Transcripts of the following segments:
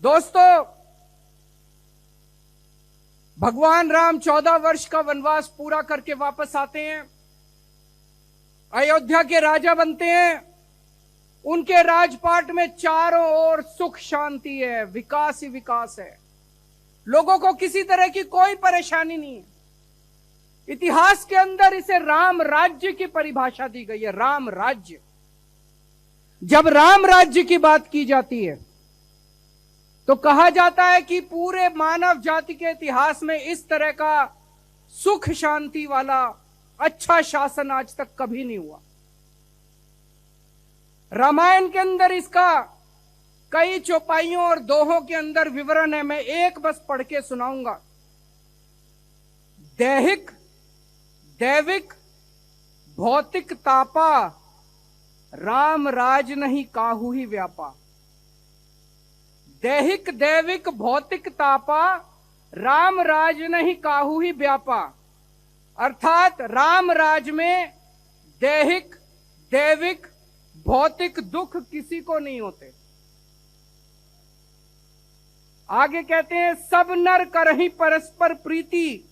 दोस्तों, भगवान राम 14 वर्ष का वनवास पूरा करके वापस आते हैं, अयोध्या के राजा बनते हैं। उनके राजपाट में चारों ओर सुख शांति है, विकास ही विकास है, लोगों को किसी तरह की कोई परेशानी नहीं है। इतिहास के अंदर इसे राम राज्य की परिभाषा दी गई है, राम राज्य। जब राम राज्य की बात की जाती है तो कहा जाता है कि पूरे मानव जाति के इतिहास में इस तरह का सुख शांति वाला अच्छा शासन आज तक कभी नहीं हुआ। रामायण के अंदर इसका कई चौपाइयों और दोहों के अंदर विवरण है, मैं एक बस पढ़ के सुनाऊंगा। दैहिक दैविक भौतिक तापा, राम राज नहीं काहू ही व्यापा। दैहिक दैविक भौतिक तापा, राम राज नहीं काहू ही व्यापा। अर्थात राम राज में दैहिक दैविक भौतिक दुख किसी को नहीं होते। आगे कहते हैं, सब नर करहि परस्पर प्रीति,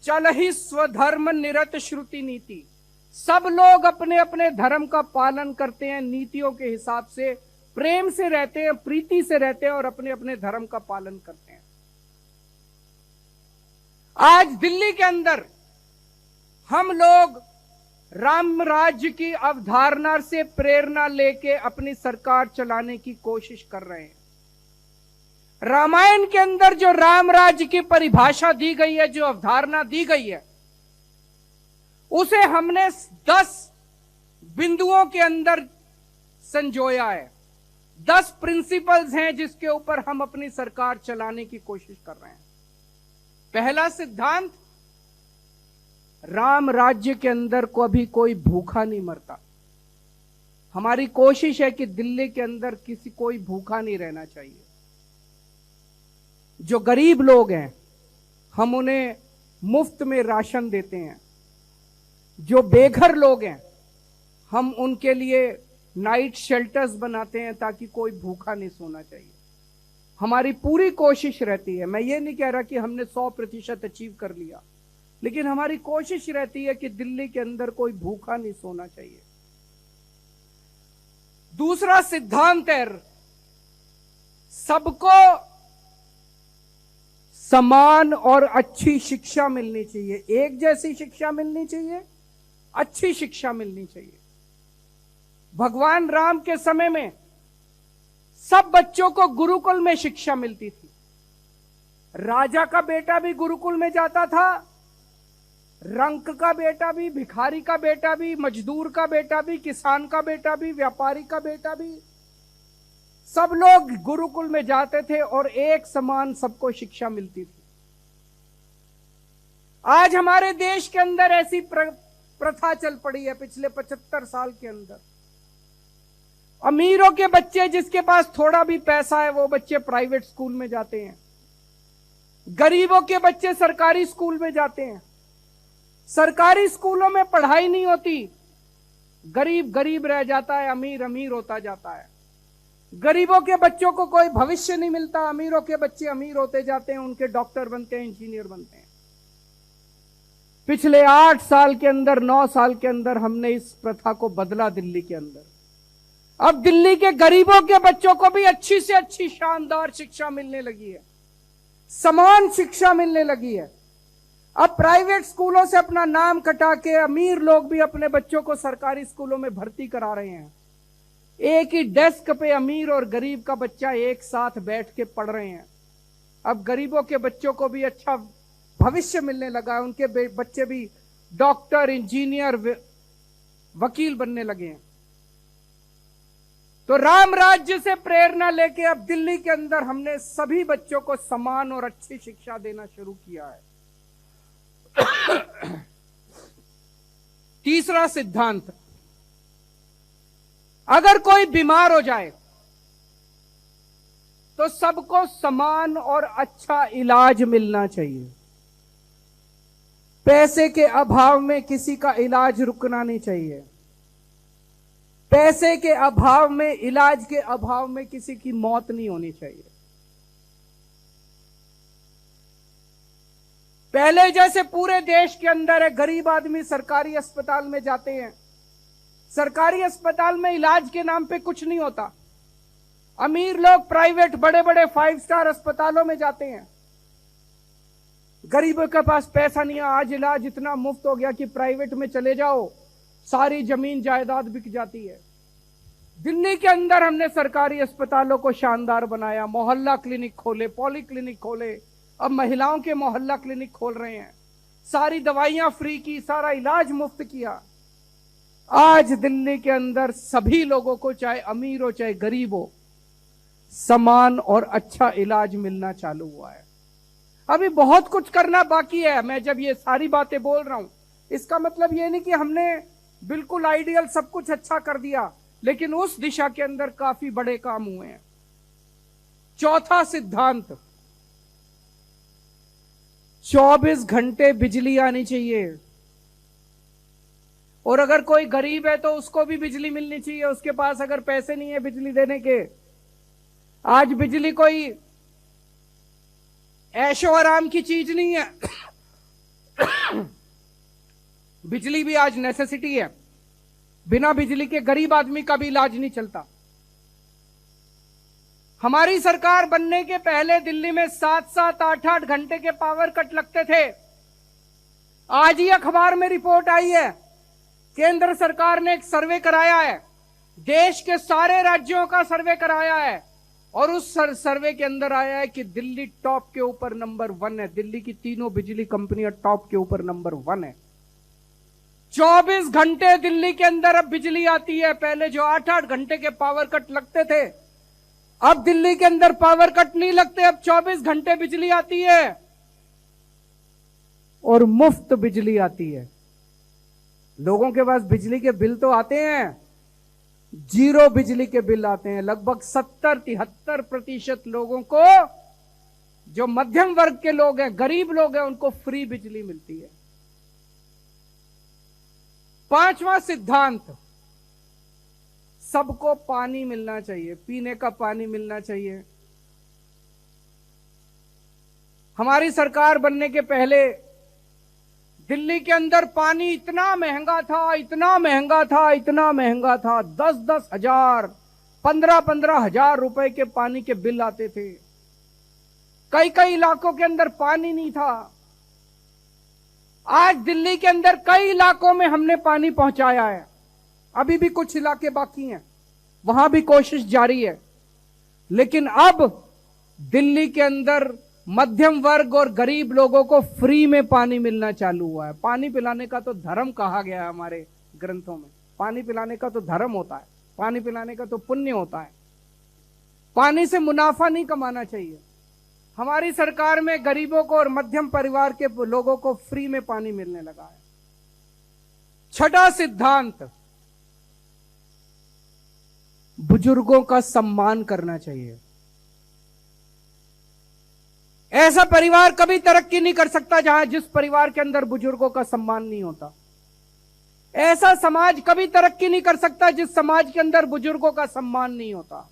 चलहि स्वधर्म निरत श्रुति नीति। सब लोग अपने अपने धर्म का पालन करते हैं, नीतियों के हिसाब से प्रेम से रहते हैं, प्रीति से रहते हैं और अपने अपने धर्म का पालन करते हैं। आज दिल्ली के अंदर हम लोग राम राज्य की अवधारणा से प्रेरणा लेके अपनी सरकार चलाने की कोशिश कर रहे हैं। रामायण के अंदर जो राम राज्य की परिभाषा दी गई है, जो अवधारणा दी गई है, उसे हमने 10 बिंदुओं के अंदर संजोया है। 10 प्रिंसिपल्स हैं जिसके ऊपर हम अपनी सरकार चलाने की कोशिश कर रहे हैं। पहला सिद्धांत, राम राज्य के अंदर कभी कोई भूखा नहीं मरता। हमारी कोशिश है कि दिल्ली के अंदर कोई भूखा नहीं रहना चाहिए। जो गरीब लोग हैं हम उन्हें मुफ्त में राशन देते हैं। जो बेघर लोग हैं हम उनके लिए नाइट शेल्टर्स बनाते हैं ताकि कोई भूखा नहीं सोना चाहिए। हमारी पूरी कोशिश रहती है, मैं ये नहीं कह रहा कि हमने 100% अचीव कर लिया, लेकिन हमारी कोशिश रहती है कि दिल्ली के अंदर कोई भूखा नहीं सोना चाहिए। दूसरा सिद्धांत है, सबको समान और अच्छी शिक्षा मिलनी चाहिए, एक जैसी शिक्षा मिलनी चाहिए, अच्छी शिक्षा मिलनी चाहिए। भगवान राम के समय में सब बच्चों को गुरुकुल में शिक्षा मिलती थी। राजा का बेटा भी गुरुकुल में जाता था, रंक का बेटा भी, भिखारी का बेटा भी, मजदूर का बेटा भी, किसान का बेटा भी, व्यापारी का बेटा भी, सब लोग गुरुकुल में जाते थे और एक समान सबको शिक्षा मिलती थी। आज हमारे देश के अंदर ऐसी प्रथा चल पड़ी है पिछले 75 साल के अंदर। अमीरों के बच्चे, जिसके पास थोड़ा भी पैसा है, वो बच्चे प्राइवेट स्कूल में जाते हैं। गरीबों के बच्चे सरकारी स्कूल में जाते हैं। सरकारी स्कूलों में पढ़ाई नहीं होती, गरीब गरीब रह जाता है, अमीर अमीर होता जाता है। गरीबों के बच्चों को कोई भविष्य नहीं मिलता, अमीरों के बच्चे अमीर होते जाते हैं, उनके डॉक्टर बनते हैं, इंजीनियर बनते हैं। पिछले 8 साल के अंदर, 9 साल के अंदर हमने इस प्रथा को बदला दिल्ली के अंदर। अब दिल्ली के गरीबों के बच्चों को भी अच्छी से अच्छी शानदार शिक्षा मिलने लगी है, समान शिक्षा मिलने लगी है। अब प्राइवेट स्कूलों से अपना नाम कटा के अमीर लोग भी अपने बच्चों को सरकारी स्कूलों में भर्ती करा रहे हैं। एक ही डेस्क पे अमीर और गरीब का बच्चा एक साथ बैठ के पढ़ रहे हैं। अब गरीबों के बच्चों को भी अच्छा भविष्य मिलने लगा है, उनके बच्चे भी डॉक्टर, इंजीनियर, वकील बनने लगे हैं। तो राम राज्य से प्रेरणा लेके अब दिल्ली के अंदर हमने सभी बच्चों को समान और अच्छी शिक्षा देना शुरू किया है। तीसरा सिद्धांत, अगर कोई बीमार हो जाए तो सबको समान और अच्छा इलाज मिलना चाहिए। पैसे के अभाव में किसी का इलाज रुकना नहीं चाहिए। पैसे के अभाव में, इलाज के अभाव में किसी की मौत नहीं होनी चाहिए। पहले जैसे पूरे देश के अंदर है, गरीब आदमी सरकारी अस्पताल में जाते हैं, सरकारी अस्पताल में इलाज के नाम पे कुछ नहीं होता। अमीर लोग प्राइवेट बड़े बड़े 5 स्टार अस्पतालों में जाते हैं, गरीबों के पास पैसा नहीं है। आज इलाज इतना मुफ्त हो गया कि प्राइवेट में चले जाओ, सारी जमीन जायदाद बिक जाती है। दिल्ली के अंदर हमने सरकारी अस्पतालों को शानदार बनाया, मोहल्ला क्लिनिक खोले, पॉली क्लिनिक खोले, अब महिलाओं के मोहल्ला क्लिनिक खोल रहे हैं, सारी दवाइयां फ्री की, सारा इलाज मुफ्त किया। आज दिल्ली के अंदर सभी लोगों को, चाहे अमीर हो चाहे गरीब हो, समान और अच्छा इलाज मिलना चालू हुआ है। अभी बहुत कुछ करना बाकी है। मैं जब ये सारी बातें बोल रहा हूं, इसका मतलब ये नहीं कि हमने बिल्कुल आइडियल सब कुछ अच्छा कर दिया, लेकिन उस दिशा के अंदर काफी बड़े काम हुए हैं। चौथा सिद्धांत, 24 घंटे बिजली आनी चाहिए। और अगर कोई गरीब है तो उसको भी बिजली मिलनी चाहिए, उसके पास अगर पैसे नहीं है बिजली देने के। आज बिजली कोई ऐशो आराम की चीज नहीं है, बिजली भी आज नेसेसिटी है। बिना बिजली के गरीब आदमी का भी इलाज नहीं चलता। हमारी सरकार बनने के पहले दिल्ली में 7-7, 8-8 घंटे के पावर कट लगते थे। आज ही अखबार में रिपोर्ट आई है, केंद्र सरकार ने एक सर्वे कराया है, देश के सारे राज्यों का सर्वे कराया है, और उस सर्वे के अंदर आया है कि दिल्ली टॉप के ऊपर नंबर 1 है। दिल्ली की तीनों बिजली कंपनियां टॉप के ऊपर नंबर 1 है। 24 घंटे दिल्ली के अंदर अब बिजली आती है। पहले जो 8-8 घंटे के पावर कट लगते थे, अब दिल्ली के अंदर पावर कट नहीं लगते, अब 24 घंटे बिजली आती है और मुफ्त बिजली आती है। लोगों के पास बिजली के बिल तो आते हैं, जीरो बिजली के बिल आते हैं। लगभग 70-73% लोगों को, जो मध्यम वर्ग के लोग हैं, गरीब लोग हैं, उनको फ्री बिजली मिलती है। पांचवा सिद्धांत, सबको पानी मिलना चाहिए, पीने का पानी मिलना चाहिए। हमारी सरकार बनने के पहले दिल्ली के अंदर पानी इतना महंगा था, इतना महंगा था, इतना महंगा था, 10-10 हजार, 15-15 हजार रुपए के पानी के बिल आते थे। कई कई इलाकों के अंदर पानी नहीं था। आज दिल्ली के अंदर कई इलाकों में हमने पानी पहुंचाया है, अभी भी कुछ इलाके बाकी हैं, वहां भी कोशिश जारी है। लेकिन अब दिल्ली के अंदर मध्यम वर्ग और गरीब लोगों को फ्री में पानी मिलना चालू हुआ है। पानी पिलाने का तो धर्म कहा गया है हमारे ग्रंथों में, पानी पिलाने का तो धर्म होता है, पानी पिलाने का तो पुण्य होता है। पानी से मुनाफा नहीं कमाना चाहिए। हमारी सरकार में गरीबों को और मध्यम परिवार के लोगों को फ्री में पानी मिलने लगा है। छठा सिद्धांत, बुजुर्गों का सम्मान करना चाहिए। ऐसा परिवार कभी तरक्की नहीं कर सकता जहां जिस परिवार के अंदर बुजुर्गों का सम्मान नहीं होता। ऐसा समाज कभी तरक्की नहीं कर सकता जिस समाज के अंदर बुजुर्गों का सम्मान नहीं होता।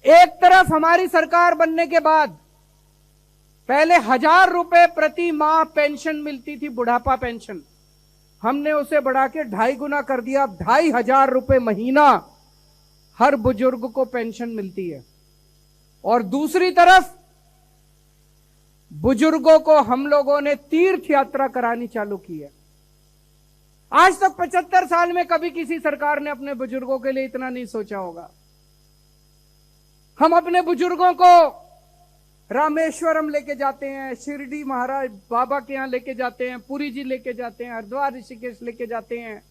एक तरफ हमारी सरकार बनने के बाद पहले 1000 रुपए प्रति माह पेंशन मिलती थी, बुढ़ापा पेंशन, हमने उसे बढ़ा के 2.5 गुना कर दिया। अब 2500 रुपए महीना हर बुजुर्ग को पेंशन मिलती है। और दूसरी तरफ बुजुर्गों को हम लोगों ने तीर्थ यात्रा करानी चालू की है। आज तक 75 साल में कभी किसी सरकार ने अपने बुजुर्गों के लिए इतना नहीं सोचा होगा। हम अपने बुजुर्गों को रामेश्वरम लेके जाते हैं, शिरडी महाराज बाबा के यहां लेके जाते हैं, पुरी जी लेके जाते हैं, हरिद्वार ऋषिकेश लेके जाते हैं,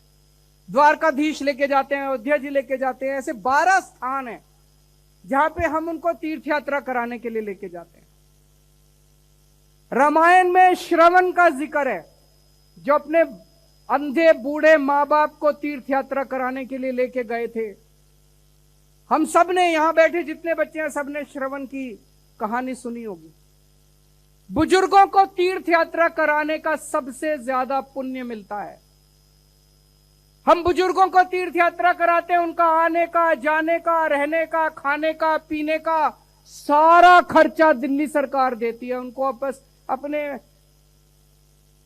द्वारकाधीश लेके जाते हैं, अयोध्या जी लेके जाते हैं। ऐसे 12 स्थान हैं जहां पे हम उनको तीर्थ यात्रा कराने के लिए लेके जाते हैं। रामायण में श्रवण का जिक्र है, जो अपने अंधे बूढ़े मां बाप को तीर्थ यात्रा कराने के लिए लेके गए थे। हम सब ने, यहां बैठे जितने बच्चे हैं, सबने श्रवण की कहानी सुनी होगी। बुजुर्गों को तीर्थ यात्रा कराने का सबसे ज्यादा पुण्य मिलता है। हम बुजुर्गों को तीर्थ यात्रा कराते हैं, उनका आने का, जाने का, रहने का, खाने का, पीने का सारा खर्चा दिल्ली सरकार देती है। उनको बस अपने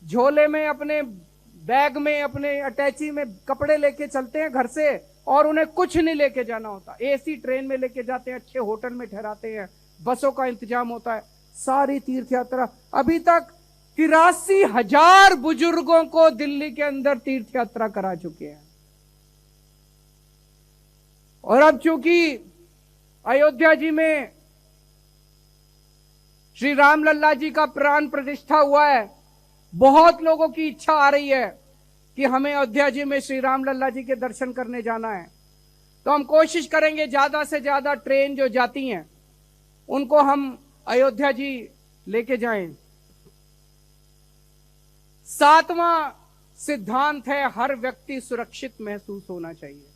झोले में, अपने बैग में, अपने अटैची में कपड़े लेके चलते हैं घर से, और उन्हें कुछ नहीं लेके जाना होता। एसी ट्रेन में लेके जाते हैं, अच्छे होटल में ठहराते हैं, बसों का इंतजाम होता है। सारी तीर्थ यात्रा, अभी तक 83,000 बुजुर्गों को दिल्ली के अंदर तीर्थ यात्रा करा चुके हैं। और अब चूंकि अयोध्या जी में श्री राम लल्ला जी का प्राण प्रतिष्ठा हुआ है, बहुत लोगों की इच्छा आ रही है कि हमें अयोध्या जी में श्री राम लल्ला जी के दर्शन करने जाना है। तो हम कोशिश करेंगे ज्यादा से ज्यादा ट्रेन जो जाती हैं उनको हम अयोध्या जी लेके जाएं। 7वां सिद्धांत है, हर व्यक्ति सुरक्षित महसूस होना चाहिए।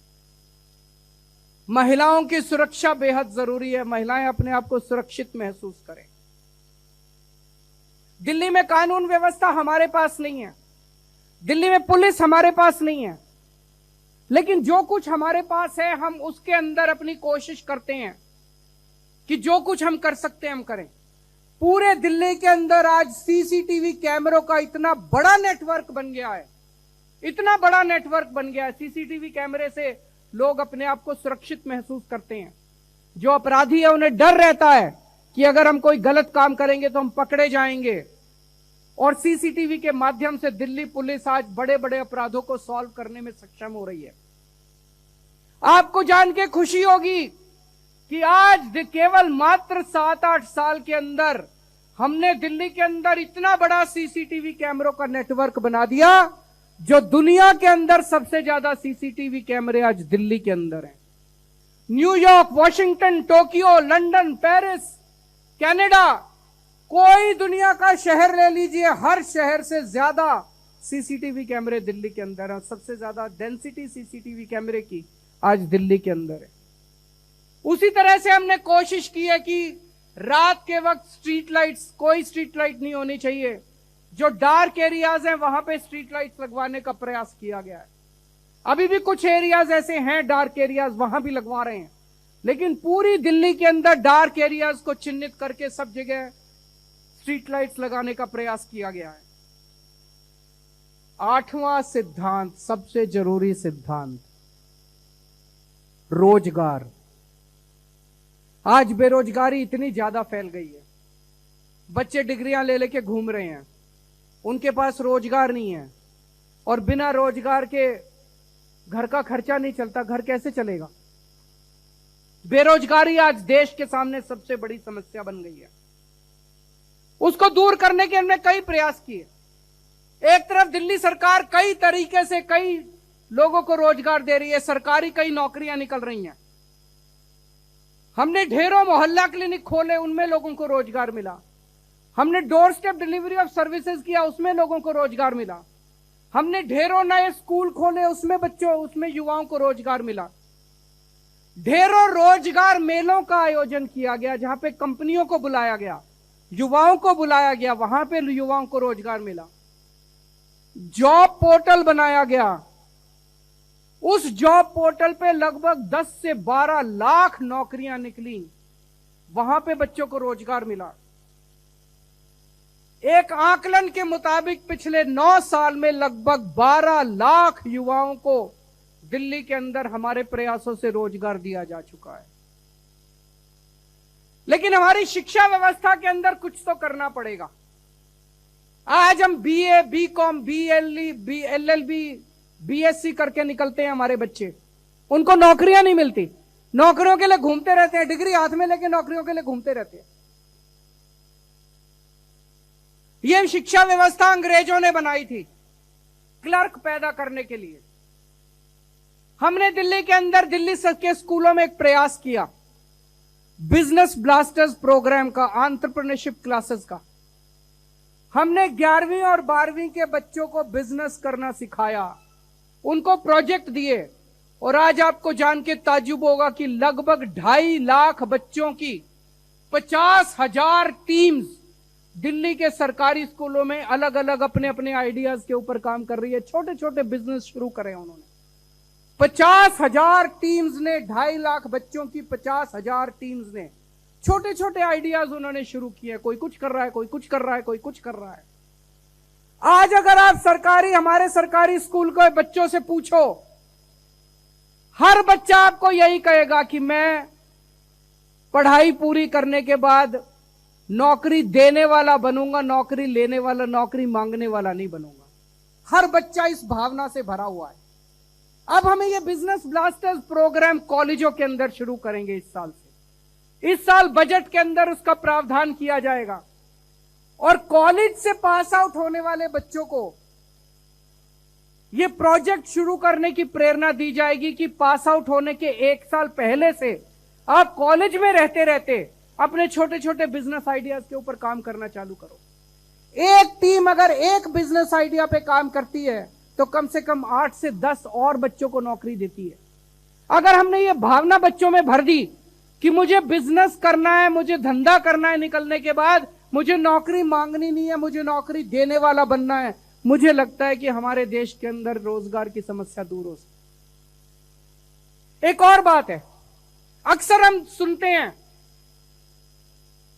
महिलाओं की सुरक्षा बेहद जरूरी है। महिलाएं अपने आप को सुरक्षित महसूस करें। दिल्ली में कानून व्यवस्था हमारे पास नहीं है, दिल्ली में पुलिस हमारे पास नहीं है, लेकिन जो कुछ हमारे पास है हम उसके अंदर अपनी कोशिश करते हैं कि जो कुछ हम कर सकते हैं हम करें। पूरे दिल्ली के अंदर आज सीसीटीवी कैमरों का इतना बड़ा नेटवर्क बन गया है, इतना बड़ा नेटवर्क बन गया है। सीसीटीवी कैमरे से लोग अपने आप को सुरक्षित महसूस करते हैं। जो अपराधी है उन्हें डर रहता है कि अगर हम कोई गलत काम करेंगे तो हम पकड़े जाएंगे। और सीसीटीवी के माध्यम से दिल्ली पुलिस आज बड़े बड़े अपराधों को सॉल्व करने में सक्षम हो रही है। आपको जान के खुशी होगी कि आज केवल मात्र 7-8 साल के अंदर हमने दिल्ली के अंदर इतना बड़ा सीसीटीवी कैमरों का नेटवर्क बना दिया, जो दुनिया के अंदर सबसे ज्यादा सीसीटीवी कैमरे आज दिल्ली के अंदर हैं। New York, Washington, Tokyo, London, Paris, Canada, कोई दुनिया का शहर ले लीजिए, हर शहर से ज्यादा सीसीटीवी कैमरे दिल्ली के अंदर है। सबसे ज्यादा डेंसिटी सीसीटीवी कैमरे की आज दिल्ली के अंदर है। उसी तरह से हमने कोशिश की है कि रात के वक्त स्ट्रीट लाइट्स, कोई स्ट्रीट लाइट नहीं होनी चाहिए। जो डार्क एरियाज हैं वहां पे स्ट्रीट लाइट्स लगवाने का प्रयास किया गया है। अभी भी कुछ एरियाज ऐसे हैं डार्क एरियाज, वहां भी लगवा रहे हैं, लेकिन पूरी दिल्ली के अंदर डार्क एरियाज को चिन्हित करके सब जगह स्ट्रीट लाइट्स लगाने का प्रयास किया गया है। 8वां सिद्धांत, सबसे जरूरी सिद्धांत, रोजगार। आज बेरोजगारी इतनी ज्यादा फैल गई है, बच्चे डिग्रियां ले लेके घूम रहे हैं, उनके पास रोजगार नहीं है, और बिना रोजगार के घर का खर्चा नहीं चलता। घर कैसे चलेगा? बेरोजगारी आज देश के सामने सबसे बड़ी समस्या बन गई है। उसको दूर करने के हमने कई प्रयास किए। एक तरफ दिल्ली सरकार कई तरीके से कई लोगों को रोजगार दे रही है, सरकारी कई नौकरियां निकल रही हैं। हमने ढेरों मोहल्ला क्लिनिक खोले, उनमें लोगों को रोजगार मिला। हमने door step delivery of services किया, उसमें लोगों को रोजगार मिला। हमने ढेरों नए स्कूल खोले, उसमें युवाओं को रोजगार मिला। ढेरों रोजगार मेलों का आयोजन किया गया, जहां पे कंपनियों को बुलाया गया, युवाओं को बुलाया गया, वहां पे युवाओं को रोजगार मिला। जॉब पोर्टल बनाया गया, उस जॉब पोर्टल पे लगभग 10 से 12 लाख नौकरियां निकली, वहां पे बच्चों को रोजगार मिला। एक आकलन के मुताबिक पिछले 9 साल में लगभग 12 लाख युवाओं को दिल्ली के अंदर हमारे प्रयासों से रोजगार दिया जा चुका है। लेकिन हमारी शिक्षा व्यवस्था के अंदर कुछ तो करना पड़ेगा। आज हम BA, BCom, BLE, LLB, BSc करके निकलते हैं हमारे बच्चे, उनको नौकरियां नहीं मिलती, नौकरियों के लिए घूमते रहते हैं, डिग्री हाथ में लेके नौकरियों के लिए घूमते रहते हैं। यह शिक्षा व्यवस्था अंग्रेजों ने बनाई थी क्लर्क पैदा करने के लिए। हमने दिल्ली के अंदर दिल्ली के स्कूलों में एक प्रयास किया, बिजनेस ब्लास्टर्स प्रोग्राम का, एंटरप्रेन्योरशिप क्लासेस का। हमने 11वीं और 12वीं के बच्चों को बिजनेस करना सिखाया, उनको प्रोजेक्ट दिए, और आज आपको जान के ताज्जुब होगा कि लगभग 2.5 लाख बच्चों की 50,000 टीम्स दिल्ली के सरकारी स्कूलों में अलग अलग अपने अपने आइडियाज के ऊपर काम कर रही है। छोटे छोटे बिजनेस शुरू करे उन्होंने। 50,000 टीम्स ने, 2.5 लाख बच्चों की 50,000 टीम्स ने छोटे छोटे आइडियाज उन्होंने शुरू किए, कोई कुछ कर रहा है, कोई कुछ कर रहा है, कोई कुछ कर रहा है। आज अगर आप हमारे सरकारी स्कूल के बच्चों से पूछो, हर बच्चा आपको यही कहेगा कि मैं पढ़ाई पूरी करने के बाद नौकरी देने वाला बनूंगा, नौकरी लेने वाला, नौकरी मांगने वाला नहीं बनूंगा। हर बच्चा इस भावना से भरा हुआ है। अब हमें ये बिजनेस ब्लास्टर्स प्रोग्राम कॉलेजों के अंदर शुरू करेंगे इस साल से। इस साल बजट के अंदर उसका प्रावधान किया जाएगा और कॉलेज से पास आउट होने वाले बच्चों को ये प्रोजेक्ट शुरू करने की प्रेरणा दी जाएगी कि पास आउट होने के 1 साल पहले से आप कॉलेज में रहते रहते अपने छोटे छोटे बिजनेस आइडियाज के ऊपर काम करना चालू करो। एक टीम अगर एक बिजनेस आइडिया पे काम करती है तो कम से कम 8 से 10 और बच्चों को नौकरी देती है। अगर हमने ये भावना बच्चों में भर दी कि मुझे बिजनेस करना है, मुझे धंधा करना है, निकलने के बाद मुझे नौकरी मांगनी नहीं है, मुझे नौकरी देने वाला बनना है, मुझे लगता है कि हमारे देश के अंदर रोजगार की समस्या दूर हो सकती। एक और बात है, अक्सर हम सुनते हैं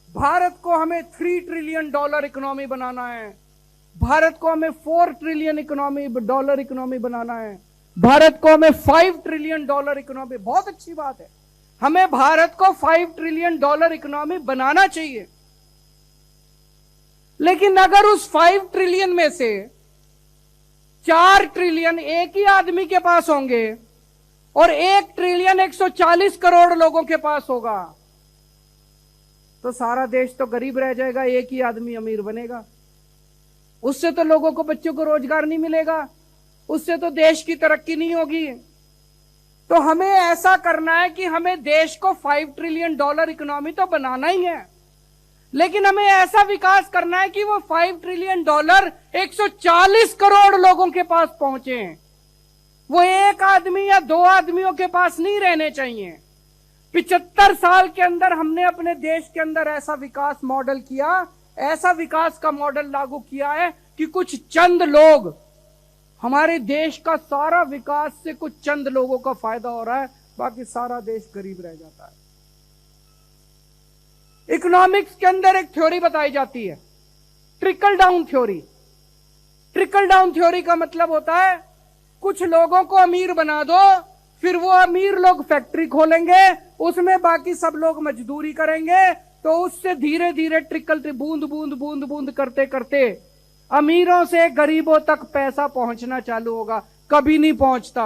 भारत को हमें $3 ट्रिलियन इकोनॉमी बनाना है, भारत को हमें $4 ट्रिलियन इकोनॉमी बनाना है, भारत को हमें $5 ट्रिलियन इकोनॉमी। बहुत अच्छी बात है, हमें भारत को $5 ट्रिलियन इकोनॉमी बनाना चाहिए। लेकिन अगर उस 5 ट्रिलियन में से 4 ट्रिलियन एक ही आदमी के पास होंगे और 1 ट्रिलियन 140 करोड़ लोगों के पास होगा तो सारा देश तो गरीब रह जाएगा, एक ही आदमी अमीर बनेगा। उससे तो लोगों को, बच्चों को रोजगार नहीं मिलेगा, उससे तो देश की तरक्की नहीं होगी। तो हमें ऐसा करना है कि हमें देश को $5 ट्रिलियन इकोनॉमी तो बनाना ही है, लेकिन हमें ऐसा विकास करना है कि वो $5 ट्रिलियन 140 करोड़ लोगों के पास पहुंचे। वो एक आदमी या 2 आदमियों के पास नहीं रहने चाहिए। 75 साल के अंदर हमने अपने देश के अंदर ऐसा विकास मॉडल किया, ऐसा विकास का मॉडल लागू किया है कि कुछ चंद लोग, हमारे देश का सारा विकास से कुछ चंद लोगों का फायदा हो रहा है, बाकी सारा देश गरीब रह जाता है। इकोनॉमिक्स के अंदर एक थ्योरी बताई जाती है, trickle down theory. Trickle down theory का मतलब होता है कुछ लोगों को अमीर बना दो, फिर वो अमीर लोग फैक्ट्री खोलेंगे, उसमें बाकी सब लोग मजदूरी करेंगे, तो उससे धीरे धीरे ट्रिकल बूंद बूंद बूंद बूंद करते करते अमीरों से गरीबों तक पैसा पहुंचना चालू होगा। कभी नहीं पहुंचता,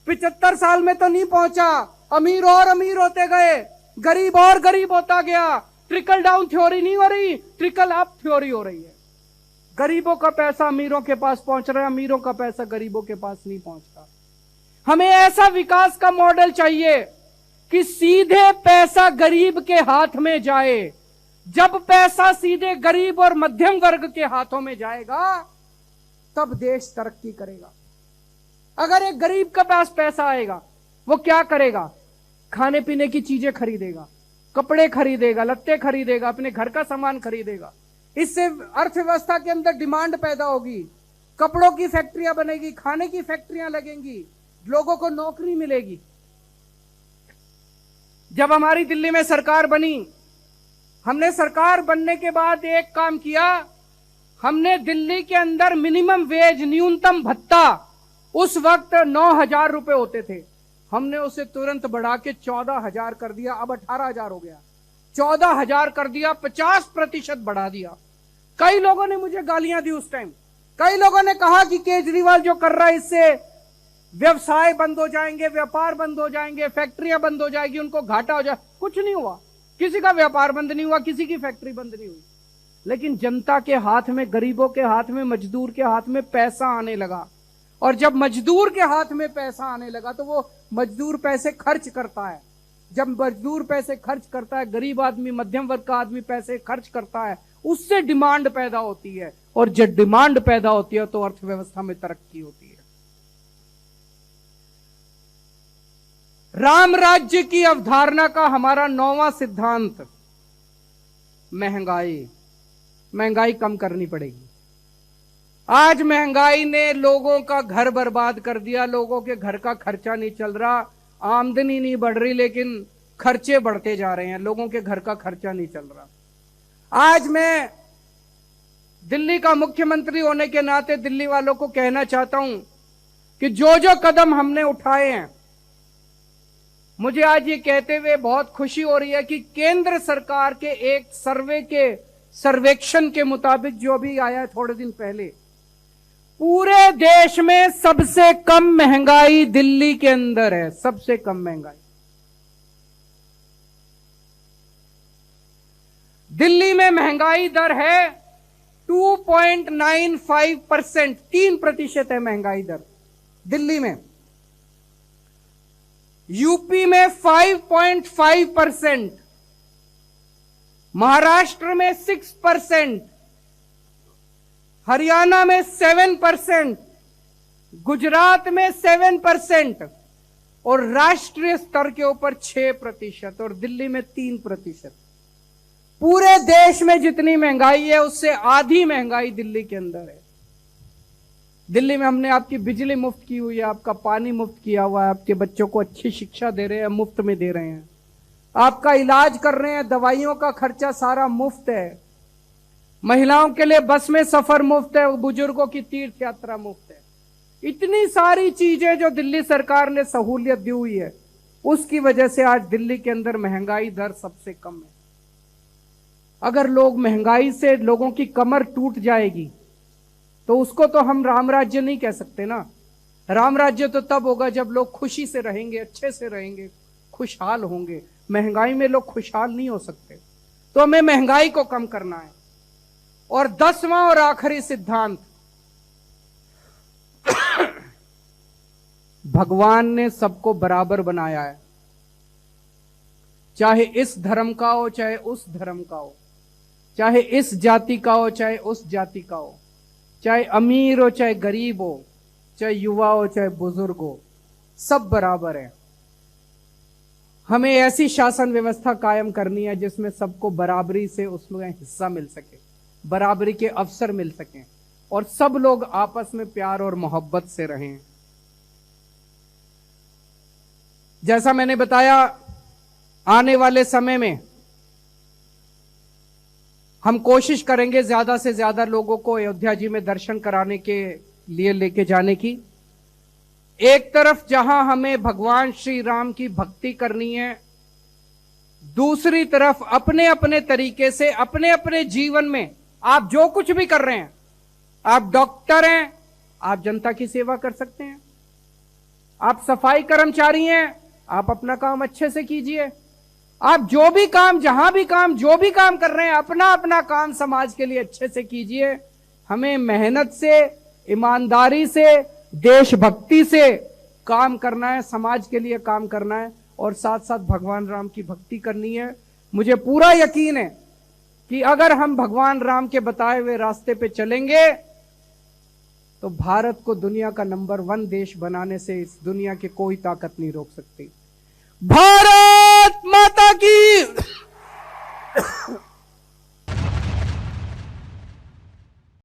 75 साल में तो नहीं पहुंचा, अमीर और अमीर होते गए, गरीब और गरीब होता गया। ट्रिकल डाउन थ्योरी नहीं हो रही, ट्रिकल अप थ्योरी हो रही है। गरीबों का पैसा अमीरों के पास पहुंच रहा है, अमीरों का पैसा गरीबों के पास नहीं पहुंचता। हमें ऐसा विकास का मॉडल चाहिए कि सीधे पैसा गरीब के हाथ में जाए। जब पैसा सीधे गरीब और मध्यम वर्ग के हाथों में जाएगा तब देश तरक्की करेगा। अगर एक गरीब के पास पैसा आएगा, वो क्या करेगा? खाने पीने की चीजें खरीदेगा, कपड़े खरीदेगा, लत्ते खरीदेगा, अपने घर का सामान खरीदेगा। इससे अर्थव्यवस्था के अंदर डिमांड पैदा होगी, कपड़ों की फैक्ट्रियां बनेगी, खाने की फैक्ट्रियां लगेंगी, लोगों को नौकरी मिलेगी। जब हमारी दिल्ली में सरकार बनी, हमने सरकार बनने के बाद एक काम किया, हमने दिल्ली के अंदर मिनिमम वेज, न्यूनतम भत्ता उस वक्त 9,000 रुपए होते थे, हमने उसे तुरंत बढ़ा के 14,000 कर दिया। अब 18,000 हो गया, 14,000 कर दिया, 50% बढ़ा दिया। कई लोगों ने मुझे गालियां दी उस टाइम, कई लोगों ने कहा कि केजरीवाल जो कर रहा है इससे व्यवसाय बंद हो जाएंगे, व्यापार बंद हो जाएंगे, फैक्ट्रियां बंद हो जाएगी, उनको घाटा हो जाए। कुछ नहीं हुआ, किसी का व्यापार बंद नहीं हुआ, किसी की फैक्ट्री बंद नहीं हुई। लेकिन जनता के हाथ में, गरीबों के हाथ में, मजदूर के हाथ में पैसा आने लगा। और जब मजदूर के हाथ में पैसा आने लगा तो वो मजदूर पैसे खर्च करता है। जब मजदूर पैसे खर्च करता है, गरीब आदमी, मध्यम वर्ग का आदमी पैसे खर्च करता है, उससे डिमांड पैदा होती है, और जब डिमांड पैदा होती है तो अर्थव्यवस्था में तरक्की होती है। राम राज्य की अवधारणा का हमारा 9वां सिद्धांत, महंगाई। महंगाई कम करनी पड़ेगी। आज महंगाई ने लोगों का घर बर्बाद कर दिया, लोगों के घर का खर्चा नहीं चल रहा, आमदनी नहीं बढ़ रही, लेकिन खर्चे बढ़ते जा रहे हैं, लोगों के घर का खर्चा नहीं चल रहा। आज मैं दिल्ली का मुख्यमंत्री होने के नाते दिल्ली वालों को कहना चाहता हूं कि जो जो कदम हमने उठाए हैं, मुझे आज ये कहते हुए बहुत खुशी हो रही है कि केंद्र सरकार के एक सर्वेक्षण के मुताबिक जो भी आया है थोड़े दिन पहले, पूरे देश में सबसे कम महंगाई दिल्ली के अंदर है, सबसे कम महंगाई। दिल्ली में महंगाई दर है 2.95%, 3% है महंगाई दर दिल्ली में। यूपी में 5.5%, महाराष्ट्र में 6%, हरियाणा में 7%, गुजरात में 7% और राष्ट्रीय स्तर के ऊपर 6% और दिल्ली में 3%। पूरे देश में जितनी महंगाई है उससे आधी महंगाई दिल्ली के अंदर है। दिल्ली में हमने आपकी बिजली मुफ्त की हुई है, आपका पानी मुफ्त किया हुआ है, आपके बच्चों को अच्छी शिक्षा दे रहे हैं, मुफ्त में दे रहे हैं, आपका इलाज कर रहे हैं, दवाइयों का खर्चा सारा मुफ्त है, महिलाओं के लिए बस में सफर मुफ्त है, बुजुर्गों की तीर्थ यात्रा मुफ्त है। इतनी सारी चीजें जो दिल्ली सरकार ने सहूलियत दी हुई है, उसकी वजह से आज दिल्ली के अंदर महंगाई दर सबसे कम है। अगर लोग महंगाई से लोगों की कमर टूट जाएगी तो उसको तो हम राम राज्य नहीं कह सकते ना। राम राज्य तो तब होगा जब लोग खुशी से रहेंगे, अच्छे से रहेंगे, खुशहाल होंगे। महंगाई में लोग खुशहाल नहीं हो सकते, तो हमें महंगाई को कम करना है। और 10वां और आखिरी सिद्धांत, भगवान ने सबको बराबर बनाया है, चाहे इस धर्म का हो चाहे उस धर्म का हो, चाहे इस जाति का हो चाहे उस जाति का हो, चाहे अमीर हो चाहे गरीब हो, चाहे युवा हो चाहे बुजुर्ग हो, सब बराबर है। हमें ऐसी शासन व्यवस्था कायम करनी है जिसमें सबको बराबरी से उसमें हिस्सा मिल सके, बराबरी के अवसर मिल सकें और सब लोग आपस में प्यार और मोहब्बत से रहें। जैसा मैंने बताया, आने वाले समय में हम कोशिश करेंगे ज्यादा से ज्यादा लोगों को अयोध्या जी में दर्शन कराने के लिए लेके जाने की। एक तरफ जहां हमें भगवान श्री राम की भक्ति करनी है, दूसरी तरफ अपने अपने तरीके से अपने अपने जीवन में आप जो कुछ भी कर रहे हैं, आप डॉक्टर हैं, आप जनता की सेवा कर सकते हैं, आप सफाई कर्मचारी हैं, आप अपना काम अच्छे से कीजिए, आप जो भी काम जहां भी काम जो भी काम कर रहे हैं अपना अपना काम समाज के लिए अच्छे से कीजिए। हमें मेहनत से, ईमानदारी से, देशभक्ति से काम करना है, समाज के लिए काम करना है और साथ साथ भगवान राम की भक्ति करनी है। मुझे पूरा यकीन है कि अगर हम भगवान राम के बताए हुए रास्ते पे चलेंगे तो भारत को दुनिया का नंबर 1 देश बनाने से इस दुनिया की कोई ताकत नहीं रोक सकती। भारत माता की